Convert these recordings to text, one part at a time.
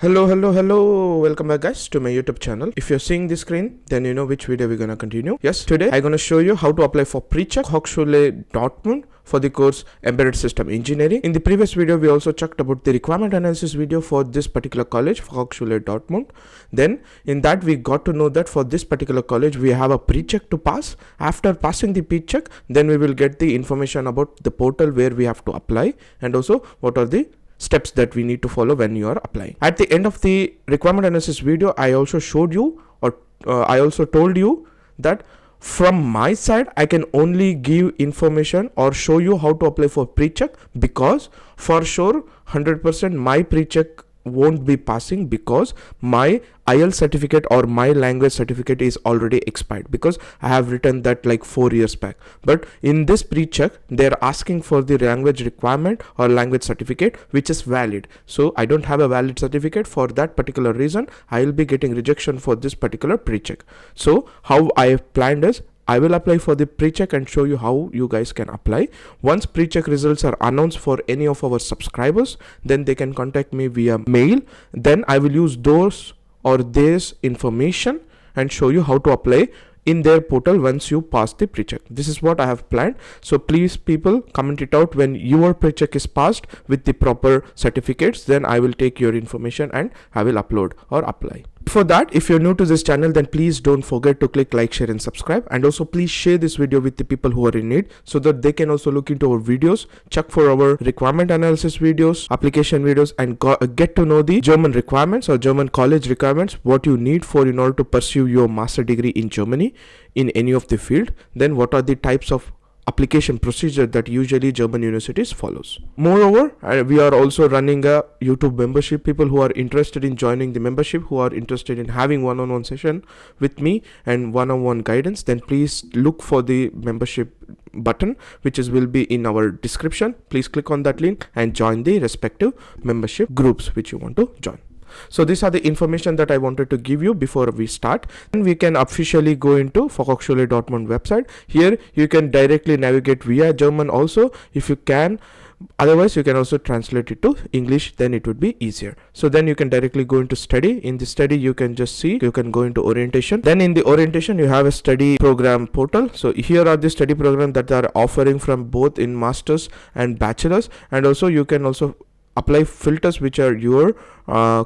Hello. Welcome back, guys, to my YouTube channel. If you're seeing this screen, then you know which video we're gonna continue. Yes, today I'm gonna show you how to apply for Precheck Hochschule Dortmund for the course Embedded System Engineering. In the previous video, we also checked about the requirement analysis video for this particular college, Fachhochschule Dortmund. Then in that, we got to know that for this particular college, we have a pre-check to pass. After passing the pre-check, then we will get the information about the portal where we have to apply and also what are the steps that we need to follow when you are applying. At the end of the requirement analysis video, I also showed you I also told you that from my side I can only give information or show you how to apply for pre-check, because for sure 100% my pre-check won't be passing because my IELTS certificate or my language certificate is already expired, because I have written that like 4 years back. But in this pre-check, they're asking for the language requirement or language certificate which is valid. So I don't have a valid certificate. For that particular reason, I will be getting rejection for this particular pre-check. So how I have planned is, I will apply for the pre-check and show you how you guys can apply. Once pre-check results are announced for any of our subscribers, then they can contact me via mail. Then I will use those or this information and show you how to apply in their portal once you pass the pre-check. This is what I have planned. So please, people, comment it out when your pre-check is passed with the proper certificates. Then I will take your information and I will upload or apply. For that, if you're new to this channel, then please don't forget to click like, share and subscribe, and also please share this video with the people who are in need so that they can also look into our videos, check for our requirement analysis videos, application videos, and get to know the German requirements or German college requirements, what you need for in order to pursue your master degree in Germany in any of the field. Then what are the types of application procedure that usually German universities follows. Moreover, we are also running a YouTube membership. People who are interested in joining the membership, who are interested in having one-on-one session with me and one-on-one guidance, then please look for the membership button which will be in our description. Please click on that link and join the respective membership groups which you want to join. So these are the information that I wanted to give you before we start. And we can officially go into Fachhochschule Dortmund website. Here you can directly navigate via German also if you can. Otherwise you can also translate it to English, then it would be easier. So then you can directly go into study. In the study you can just see, you can go into orientation. Then in the orientation you have a study program portal. So here are the study programs that are offering from both in masters and bachelors, and also you can also apply filters which are your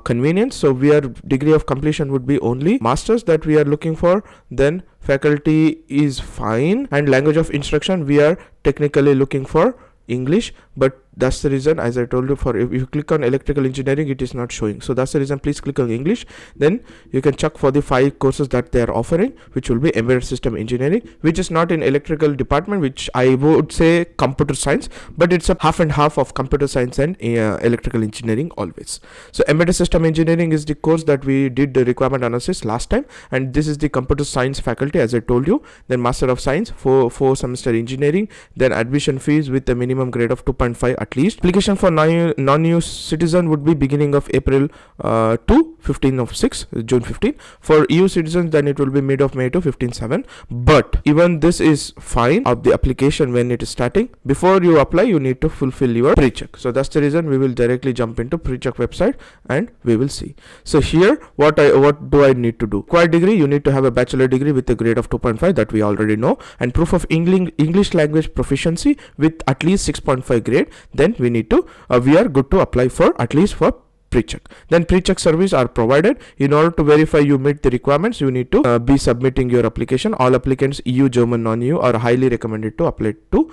convenience. So our degree of completion would be only masters that we are looking for. Then faculty is fine, and language of instruction we are technically looking for English, but that's the reason, as I told you, for if you click on electrical engineering it is not showing. So that's the reason, please click on English. Then you can check for the 5 courses that they are offering, which will be embedded system engineering, which is not in electrical department, which I would say computer science, but it's a half and half of computer science and electrical engineering always. So embedded system engineering is the course that we did the requirement analysis last time, and this is the computer science faculty, as I told you. Then master of science for 4 semester engineering. Then admission fees with a minimum grade of 2.5 at least. Application for non-EU citizen would be beginning of April to 15 of 6, June 15. For EU citizens, then it will be mid of May to 15/7. But even this is fine of the application when it is starting. Before you apply, you need to fulfill your pre-check. So that's the reason we will directly jump into pre-check website and we will see. So here, what do I need to do? Required degree, you need to have a bachelor degree with a grade of 2.5, that we already know, and proof of English language proficiency with at least 6.5 grade. Then we need to we are good to apply for at least for pre-check. Then pre-check service are provided. In order to verify you meet the requirements, you need to be submitting your application. All applicants, EU, German, non-EU, are highly recommended to apply to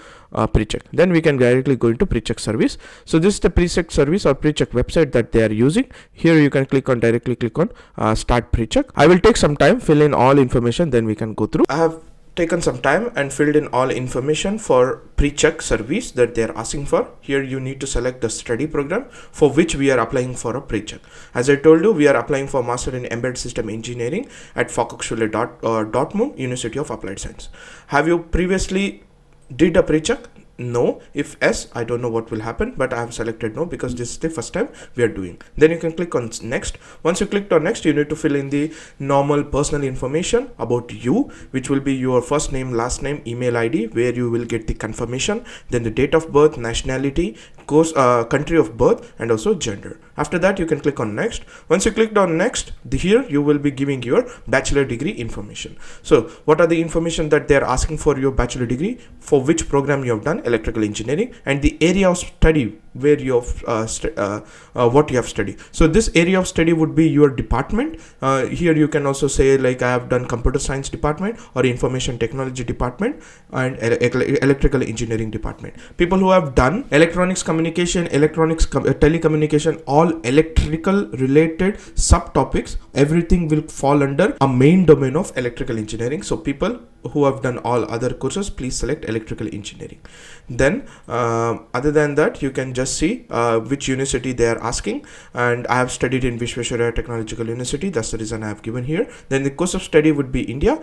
pre-check. Then we can directly go into pre-check service. So this is the pre-check service or pre-check website that they are using. Here you can directly click on start pre-check. I will take some time, fill in all information, then we can go through. I have taken some time and filled in all information for pre-check service that they are asking for. Here you need to select the study program for which we are applying for a pre-check. As I told you, we are applying for Master in Embedded System Engineering at Fachhochschule Dortmund, University of Applied Science. Have you previously did a pre-check? No. If yes, I don't know what will happen, but I have selected no because this is the first time we are doing. Then you can click on next. Once you clicked on next, you need to fill in the normal personal information about you, which will be your first name, last name, email ID, where you will get the confirmation, then the date of birth, nationality, course, country of birth, and also gender. After that, you can click on next. Once you clicked on next, here you will be giving your bachelor degree information. So what are the information that they are asking for your bachelor degree, for which program you have done, electrical engineering, and the area of study where you have what you have studied. So this area of study would be your department. Here you can also say like I have done computer science department or information technology department and electrical engineering department. People who have done electronics communication, telecommunication, all electrical related subtopics, everything will fall under a main domain of electrical engineering. So people who have done all other courses, please select electrical engineering. Then other than that, you can just see which university they are asking, and I have studied in Vishweshwaraya Technological University, that's the reason I have given here. Then the course of study would be India.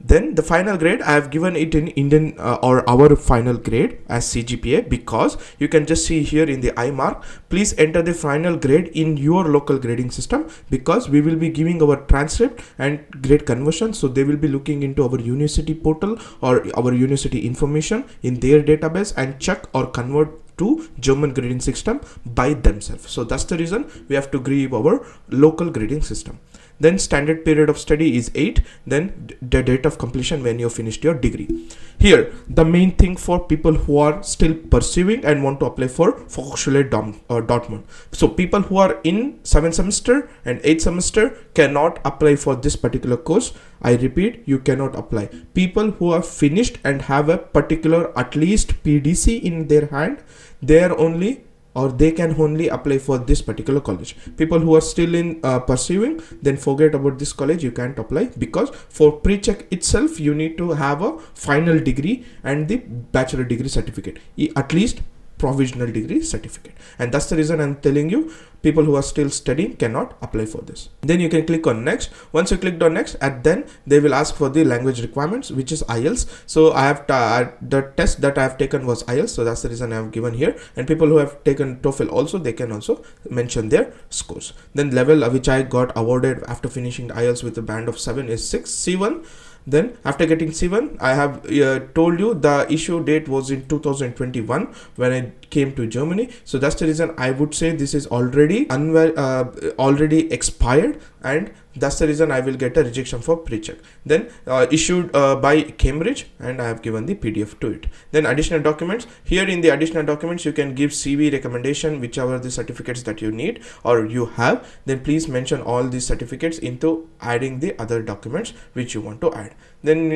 Then the final grade, I have given it in Indian or our final grade as CGPA, because you can just see here in the I mark, please enter the final grade in your local grading system, because we will be giving our transcript and grade conversion. So they will be looking into our university portal or our university information in their database and check or convert to German grading system by themselves. So that's the reason we have to give our local grading system. Then standard period of study is 8. Then the date of completion when you finished your degree. Here, the main thing for people who are still pursuing and want to apply for Fachhochschule Dortmund. So people who are in 7th semester and 8th semester cannot apply for this particular course. I repeat, you cannot apply. People who are finished and have a particular at least PDC in their hand, they are only, or they can only apply for this particular college. People who are still in pursuing, then forget about this college, you can't apply, because for Precheck itself you need to have a final degree and the bachelor degree certificate, at least provisional degree certificate, and that's the reason I'm telling you people who are still studying cannot apply for this. Then you can click on next. Once you clicked on next, and then they will ask for the language requirements, which is IELTS. So I have the test that I have taken was IELTS, so that's the reason I have given here. And people who have taken TOEFL also, they can also mention their scores. Then level which I got awarded after finishing the IELTS with a band of 7 is 6 C1. Then after getting C1, I have told you the issue date was in 2021 when I came to Germany. So that's the reason I would say this is already already expired, and that's the reason I will get a rejection for Precheck. Then issued by Cambridge, and I have given the PDF to it. Then additional documents. Here in the additional documents, you can give CV, recommendation, whichever the certificates that you need or you have. Then please mention all these certificates into adding the other documents which you want to add. Then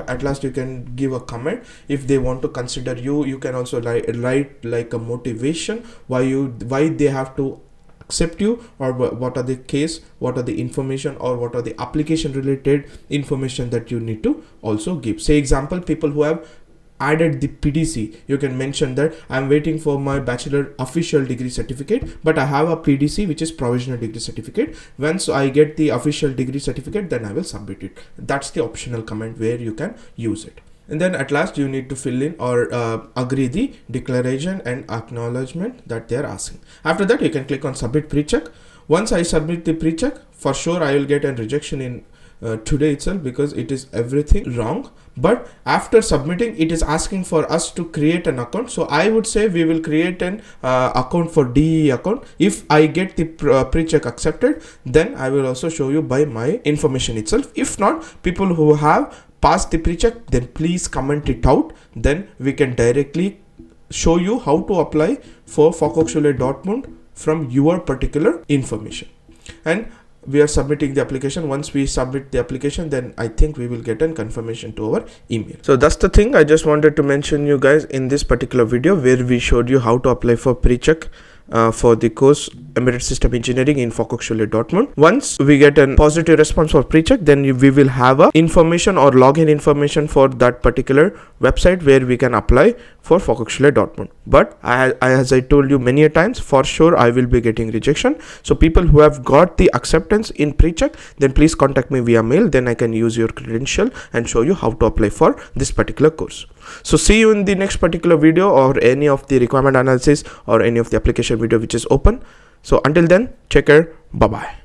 at last you can give a comment. If they want to consider you, you can also write like a motivation why they have to accept you, or what are the case, what are the information, or what are the application related information that you need to also give. Say example, people who have added the PDC, you can mention that I'm waiting for my bachelor official degree certificate, but I have a PDC which is provisional degree certificate. Once I get the official degree certificate, then I will submit it. That's the optional comment where you can use it. And then at last you need to fill in or agree the declaration and acknowledgement that they are asking. After that, you can click on submit Precheck. Once I submit the Precheck, for sure I will get a rejection in today itself, because it is everything wrong. But after submitting, it is asking for us to create an account. So I would say we will create an account for DE account. If I get the Precheck accepted, then I will also show you by my information itself. If not, people who have passed the Precheck, then please comment it out. Then we can directly show you how to apply for Fachhochschule Dortmund from your particular information. And we are submitting the application. Once we submit the application, then I think we will get a confirmation to our email. So that's the thing I just wanted to mention you guys in this particular video, where we showed you how to apply for Precheck for the course Embedded System Engineering in Fachhochschule Dortmund. Once we get a positive response for Precheck, then we will have a information or login information for that particular website where we can apply for Fachhochschule Dortmund. But as I told you many a times, for sure I will be getting rejection. So people who have got the acceptance in Precheck, then please contact me via mail. Then I can use your credential and show you how to apply for this particular course. So see you in the next particular video, or any of the requirement analysis or any of the application video which is open. So until then, take care. Bye bye.